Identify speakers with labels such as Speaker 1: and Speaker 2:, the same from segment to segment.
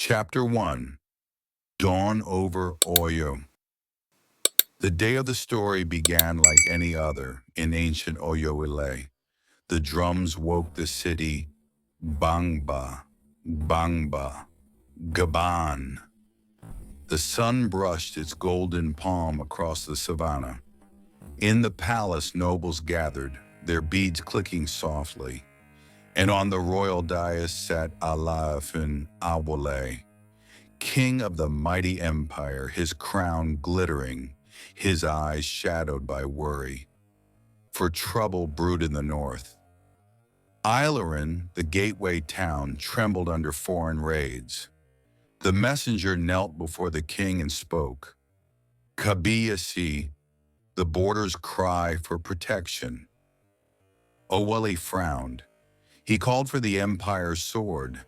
Speaker 1: Chapter 1. Dawn over Oyo. The day of the story began like any other in ancient Oyo. The drums woke the city. Bangba, bangba, gaban. The sun brushed its golden palm across the savannah. In the palace, nobles gathered, their beads clicking softly. And on the royal dais sat Aláàfin Awole, king of the mighty empire, his crown glittering, his eyes shadowed by worry. For trouble brewed in the north. Ilorin, the gateway town, trembled under foreign raids. The messenger knelt before the king and spoke. Kabiyesi, the border's cry for protection. Awole frowned. He called for the empire's sword.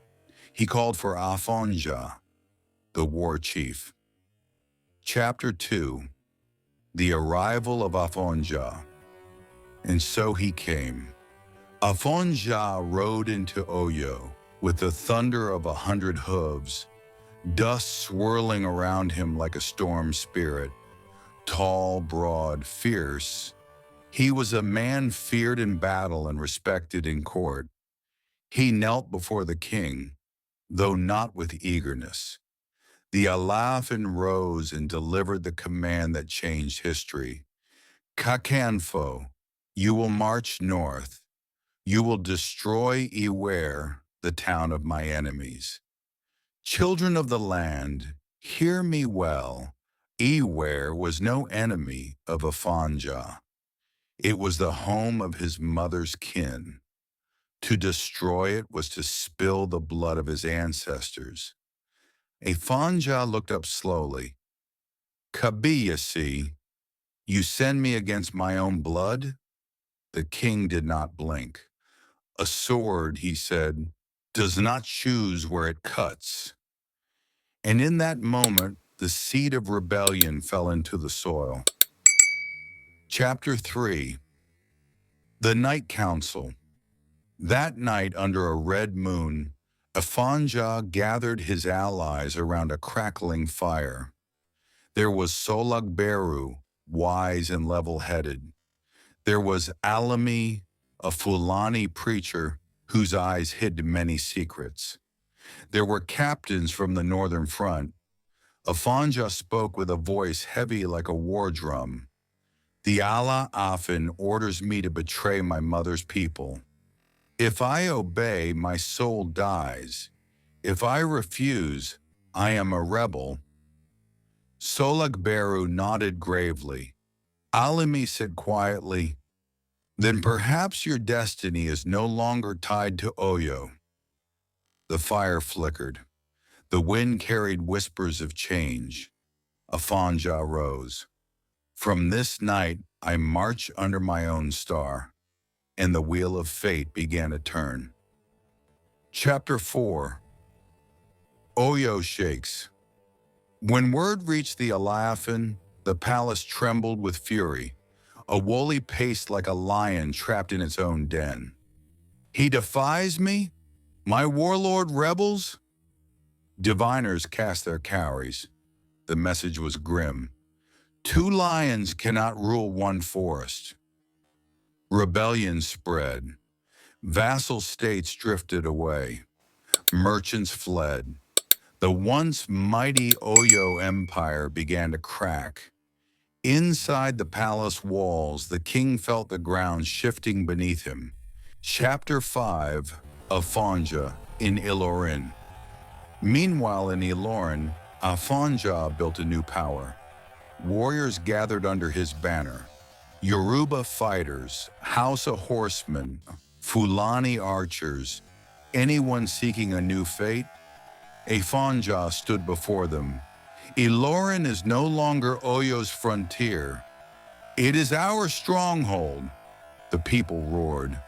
Speaker 1: He called for Afonja, the war chief. Chapter 2. The arrival of Afonja. And so he came. Afonja rode into Oyo with the thunder of 100 hooves, dust swirling around him like a storm spirit. Tall, broad, fierce, he was a man feared in battle and respected in court. He knelt before the king, though not with eagerness. The Aláàfin rose and delivered the command that changed history. Kakanfo, you will march north. You will destroy Iware, the town of my enemies. Children of the land, hear me well. Iware was no enemy of Afonja. It was the home of his mother's kin. To destroy it was to spill the blood of his ancestors. Afonja looked up slowly. Kabiyesi, you send me against my own blood? The king did not blink. A sword, he said, does not choose where it cuts. And in that moment, the seed of rebellion fell into the soil. Chapter 3. The Night Council. That night, under a red moon, Afonja gathered his allies around a crackling fire. There was Solagberu, wise and level-headed. There was Alimi, a Fulani preacher whose eyes hid many secrets. There were captains from the northern front. Afonja spoke with a voice heavy like a war drum. The Aláàfin orders me to betray my mother's people. If I obey, my soul dies. If I refuse, I am a rebel. Solagberu nodded gravely. Alimi said quietly, then perhaps your destiny is no longer tied to Oyo. The fire flickered. The wind carried whispers of change. Afonja rose. From this night, I march under my own star. And the wheel of fate began to turn. Chapter 4. Oyo shakes. When word reached the Aláàfin, the palace trembled with fury. Awole paced like a lion trapped in its own den. He defies me? My warlord rebels? Diviners cast their cowries. The message was grim. 2 lions cannot rule one forest. Rebellion spread. Vassal states drifted away. Merchants fled. The once mighty Oyo Empire began to crack. Inside the palace walls, the king felt the ground shifting beneath him. Chapter 5. Afonja in Ilorin. Meanwhile in Ilorin, Afonja built a new power. Warriors gathered under his banner. Yoruba fighters, Hausa horsemen, Fulani archers, anyone seeking a new fate? Afonja stood before them. Ilorin is no longer Oyo's frontier. It is our stronghold. The people roared.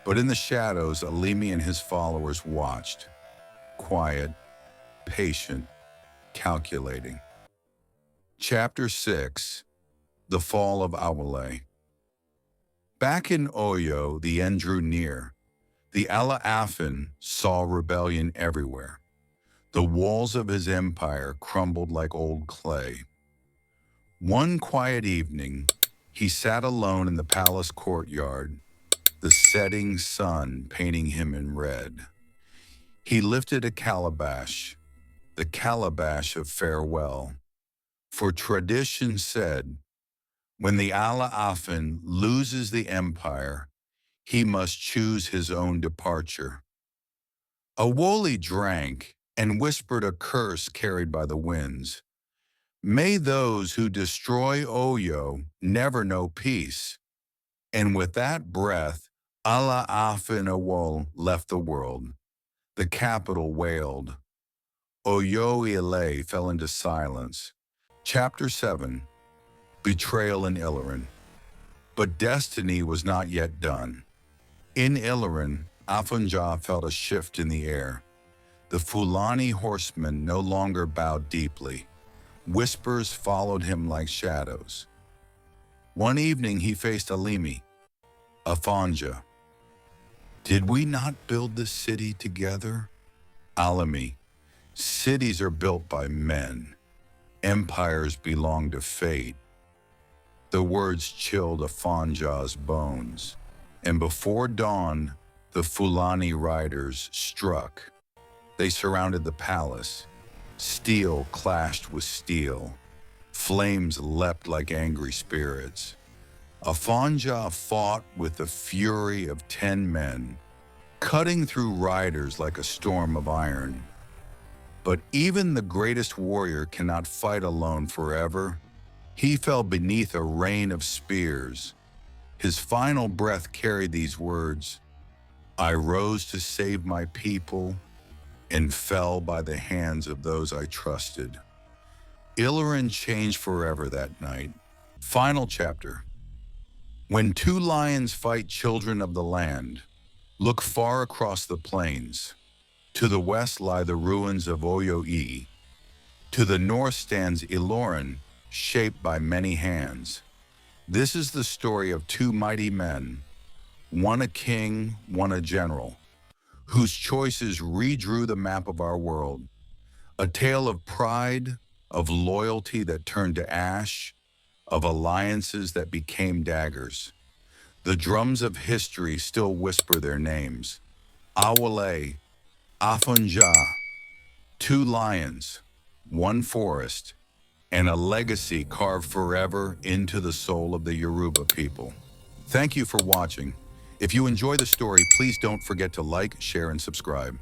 Speaker 1: But in the shadows, Alimi and his followers watched. Quiet, patient, calculating. Chapter 6. The Fall of Awole. Back in Oyo, the end drew near. The Aláàfin saw rebellion everywhere. The walls of his empire crumbled like old clay. One quiet evening, he sat alone in the palace courtyard, the setting sun painting him in red. He lifted a calabash, the calabash of farewell. For tradition said, when the Aláàfin loses the empire, he must choose his own departure. Awole drank and whispered a curse carried by the winds. May those who destroy Oyo never know peace. And with that breath, Aláàfin Awole left the world. The capital wailed. Oyo fell into silence. Chapter 7. Betrayal in Ilorin. But destiny was not yet done. In Ilorin, Afunja felt a shift in the air. The Fulani horsemen no longer bowed deeply. Whispers followed him like shadows. One evening he faced Alimi, Afunja. Did we not build this city together? Alimi, cities are built by men. Empires belong to fate. The words chilled Afunja's bones, and before dawn, the Fulani riders struck. They surrounded the palace. Steel clashed with steel. Flames leapt like angry spirits. Afunja fought with the fury of 10 men, cutting through riders like a storm of iron. But even the greatest warrior cannot fight alone forever. He fell beneath a rain of spears. His final breath carried these words, I rose to save my people and fell by the hands of those I trusted. Ilorin changed forever that night. Final chapter. When two lions fight children of the land, look far across the plains. To the west lie the ruins of Oyo. To the north stands Ilorin, shaped by many hands. This is the story of two mighty men, one a king, one a general, whose choices redrew the map of our world. A tale of pride, of loyalty that turned to ash, of alliances that became daggers. The drums of history still whisper their names. Awole, Afunja, two lions, one forest, and a legacy carved forever into the soul of the Yoruba people. Thank you for watching. If you enjoy the story, please don't forget to like, share, and subscribe.